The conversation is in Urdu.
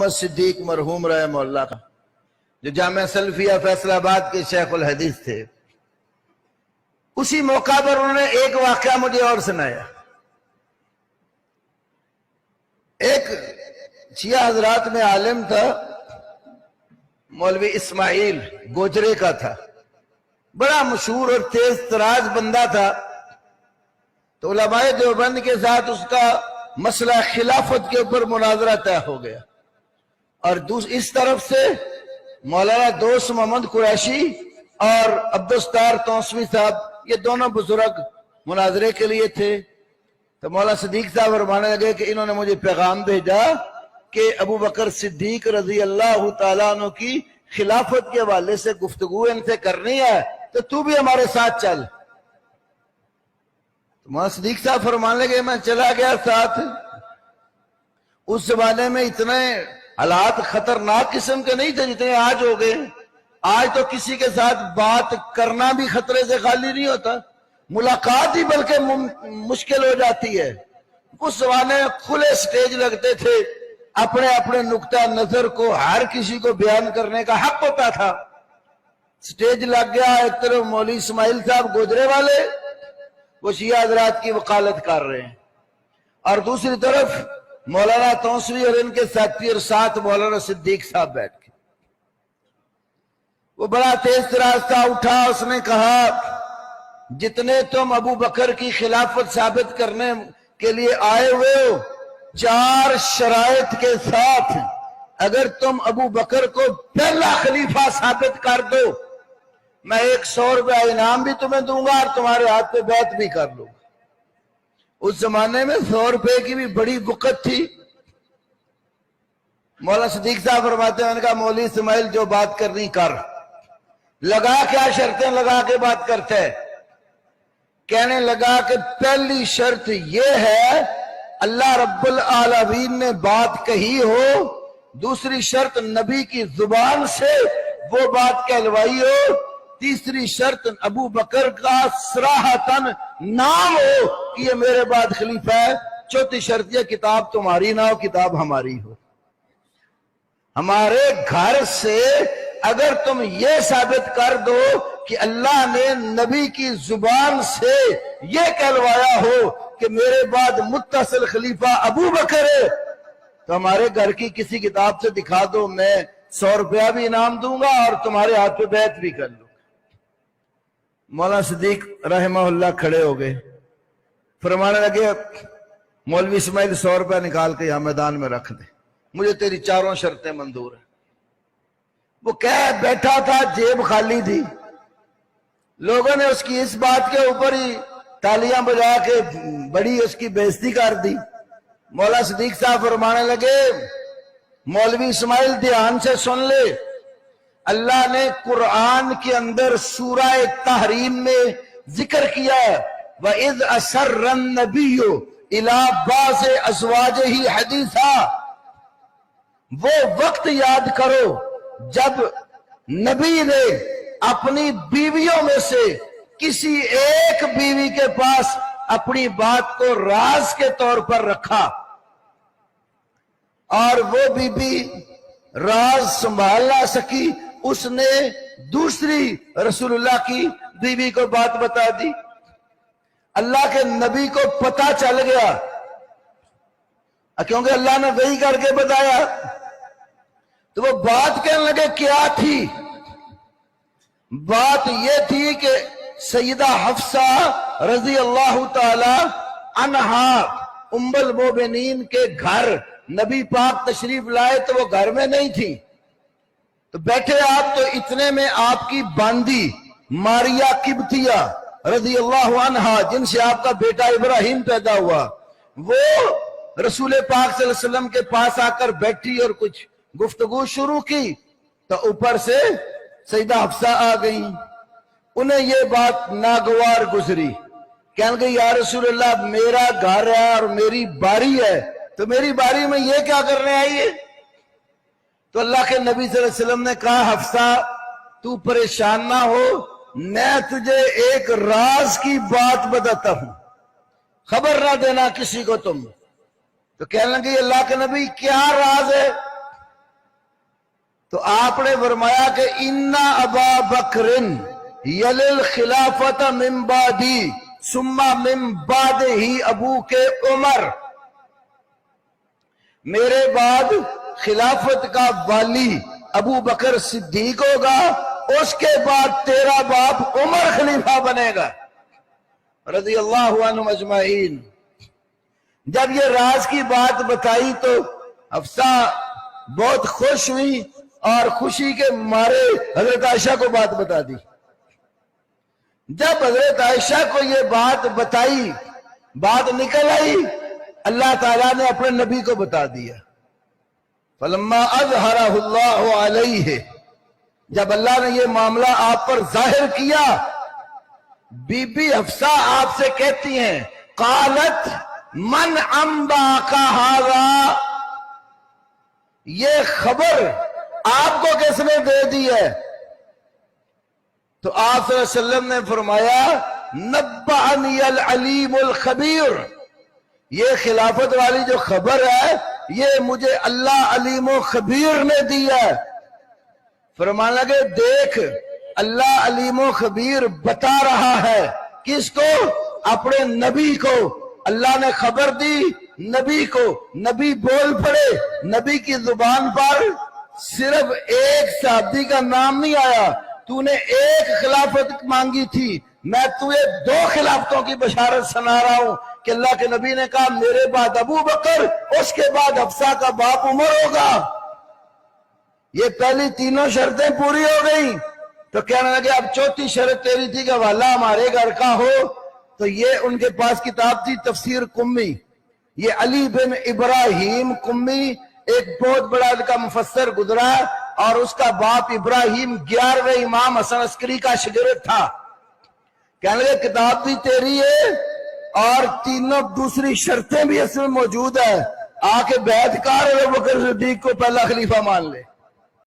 محمد صدیق مرحوم رحمہ اللہ کا، جو جامعہ سلفیہ فیصل آباد کے شیخ الحدیث تھے، اسی موقع پر انہوں نے ایک واقعہ مجھے اور سنایا۔ ایک شیعہ حضرات میں عالم تھا، مولوی اسماعیل گوجرے کا تھا، بڑا مشہور اور تیز تراز بندہ تھا۔ تو علماء دیوبند کے ساتھ اس کا مسئلہ خلافت کے اوپر مناظرہ طے ہو گیا، اور اس طرف سے مولانا دوست محمد قریشی اور عبدالستار توسوی صاحب، یہ دونوں بزرگ مناظرے کے لیے تھے۔ تو مولانا صدیق صاحب فرمانے لگے کہ انہوں نے مجھے پیغام بھیجا کہ ابو بکر صدیق رضی اللہ تعالیٰ عنہ کی خلافت کے حوالے سے گفتگو ان سے کرنی ہے، تو بھی ہمارے ساتھ چل۔ تو مولانا صدیق صاحب فرمانے لگے میں چلا گیا ساتھ۔ اس زمانے میں اتنے حالات خطرناک قسم کے نہیں تھے جتنے آج ہو گئے۔ آج تو کسی کے ساتھ بات کرنا بھی خطرے سے خالی نہیں ہوتا، ملاقات ہی بلکہ مشکل ہو جاتی ہے۔ اس زمانے میں کھلے سٹیج لگتے تھے، اپنے اپنے نقطہ نظر کو ہر کسی کو بیان کرنے کا حق ہوتا تھا۔ سٹیج لگ گیا، ایک طرف مولوی اسماعیل صاحب گوجرے والے وہ شیعہ حضرات کی وکالت کر رہے ہیں، اور دوسری طرف مولانا توسوی اور ان کے ساتھی اور ساتھ مولانا صدیق صاحب بیٹھ کے۔ وہ بڑا تیز تراز تھا، اٹھا، اس نے کہا جتنے تم ابو بکر کی خلافت ثابت کرنے کے لیے آئے ہوئے ہو، 4 شرائط کے ساتھ اگر تم ابو بکر کو پہلا خلیفہ ثابت کر دو، میں 100 روپے انعام بھی تمہیں دوں گا اور تمہارے ہاتھ پہ بیعت بھی کر لوں گا۔ اس زمانے میں 100 روپے کی بھی بڑی بقت تھی۔ مولانا صدیق صاحب فرماتے ہیں، ان کا مولوی اسماعیل جو بات کرنی کر، لگا کیا شرطیں لگا کے بات کرتے ہیں؟ کہنے لگا کہ پہلی شرط یہ ہے اللہ رب العالمین نے بات کہی ہو، دوسری شرط نبی کی زبان سے وہ بات کہلوائی ہو، تیسری شرط ابو بکر کا صراحتاً نام ہو کہ یہ میرے بعد خلیفہ ہے، چوتھی شرط یہ کتاب تمہاری نہ ہو، کتاب ہماری ہو۔ ہمارے گھر سے اگر تم یہ ثابت کر دو کہ اللہ نے نبی کی زبان سے یہ کہلوایا ہو کہ میرے بعد متصل خلیفہ ابو بکر ہے، تو ہمارے گھر کی کسی کتاب سے دکھا دو، میں 100 روپیہ بھی انعام دوں گا اور تمہارے ہاتھ پہ بیعت بھی کر لوں گا۔ مولانا صدیق رحمہ اللہ کھڑے ہو گئے، فرمانے لگے مولوی اسماعیل 100 روپیہ نکال کے یہاں میدان میں رکھ دے، مجھے تیری 4 شرطیں منظور ہیں۔ وہ کہہ بیٹھا تھا، جیب خالی تھی، لوگوں نے اس کی اس بات کے اوپر ہی تالیاں بجا کے بڑی اس کی بےزتی کر دی۔ مولانا صدیق صاحب فرمانے لگے مولوی اسماعیل دھیان سے سن لے، اللہ نے قرآن کے اندر سورہ تحریم میں ذکر کیا ہے وَإِذْ أَسَرَّ النَّبِيُّ إِلَىٰ بَعْضِ أَزْوَاجِهِ حَدِيثًا، وہ وقت یاد کرو جب نبی نے اپنی بیویوں میں سے کسی ایک بیوی کے پاس اپنی بات کو راز کے طور پر رکھا، اور وہ بی بی راز سنبھال نہ سکی، اس نے دوسری رسول اللہ کی بیوی کو بات بتا دی۔ اللہ کے نبی کو پتہ چل گیا، کیونکہ اللہ نے وحی کر کے بتایا، تو وہ بات کہنے لگے کیا تھی؟ بات یہ تھی کہ سیدہ حفصہ رضی اللہ تعالی عنہا ام المومنین کے گھر نبی پاک تشریف لائے تو وہ گھر میں نہیں تھی، تو بیٹھے آپ تو اتنے میں آپ کی باندی ماریا قبطیہ رضی اللہ عنہا، جن سے آپ کا بیٹا ابراہیم پیدا ہوا، وہ رسول پاک صلی اللہ علیہ وسلم کے پاس آ کر بیٹھی اور کچھ گفتگو شروع کی، تو اوپر سے سیدہ حفصہ آ گئی۔ انہیں یہ بات ناگوار گزری، کہنے لگے یا رسول اللہ میرا گھر ہے اور میری باری ہے، تو میری باری میں یہ کیا کرنے آئی ہے؟ تو اللہ کے نبی صلی اللہ علیہ وسلم نے کہا حفصہ تو پریشان نہ ہو، میں تجھے ایک راز کی بات بتاتا ہوں، خبر نہ دینا کسی کو تم۔ تو کہنے لگے اللہ کے نبی کیا راز ہے؟ تو آپ نے فرمایا کہ انا ابا بکرن یلل خلافت من بعدی ثم من بعد ہی ابو کے عمر، میرے بعد خلافت کا والی ابو بکر صدیق ہوگا، اس کے بعد تیرا باپ عمر خلیفہ بنے گا رضی اللہ عنہم اجمعین۔ جب یہ راز کی بات بتائی تو حفصہ بہت خوش ہوئی اور خوشی کے مارے حضرت عائشہ کو بات بتا دی۔ جب حضرت عائشہ کو یہ بات بتائی، بات نکل آئی، اللہ تعالیٰ نے اپنے نبی کو بتا دیا۔ فلما اظہرہ اللہ علیہ، جب اللہ نے یہ معاملہ آپ پر ظاہر کیا، بی بی حفصہ آپ سے کہتی ہیں قالت من انباک ھذا، یہ خبر آپ کو کس نے دے دی ہے؟ تو آپ صلی اللہ علیہ وسلم نے فرمایا نبأنی العلیم الخبیر، یہ خلافت والی جو خبر ہے یہ مجھے اللہ علیم و خبیر نے دی ہے۔ فرمانے لگے دیکھ اللہ علیم و خبیر بتا رہا ہے کس کو؟ اپنے نبی کو۔ اللہ نے خبر دی نبی کو، نبی بول پڑے، نبی کی زبان پر صرف ایک صحابی کا نام نہیں آیا، تو نے ایک خلافت مانگی تھی، میں تجھے 2 خلافتوں کی بشارت سنا رہا ہوں کہ اللہ کے نبی نے کہا میرے بعد ابو بکر، اس کے بعد حفصہ کا باپ عمر ہوگا۔ یہ پہلی 3 شرطیں پوری ہو گئیں تو کہنے لگے اب 4تھی شرط تیری تھی کہ والا ہمارے گھر کا ہو۔ تو یہ ان کے پاس کتاب تھی تفسیر قمی، یہ علی بن ابراہیم قمی ایک بہت بڑا کا مفسر گزرا، اور اس کا باپ ابراہیم 11ویں امام حسن عسکری کا شاگرد تھا۔ کہنے لگے کتاب بھی تیری ہے اور 3 دوسری شرطیں بھی اس میں موجود ہے، آ کے بیعت کر ابو بکر صدیق کو پہلا خلیفہ مان لے۔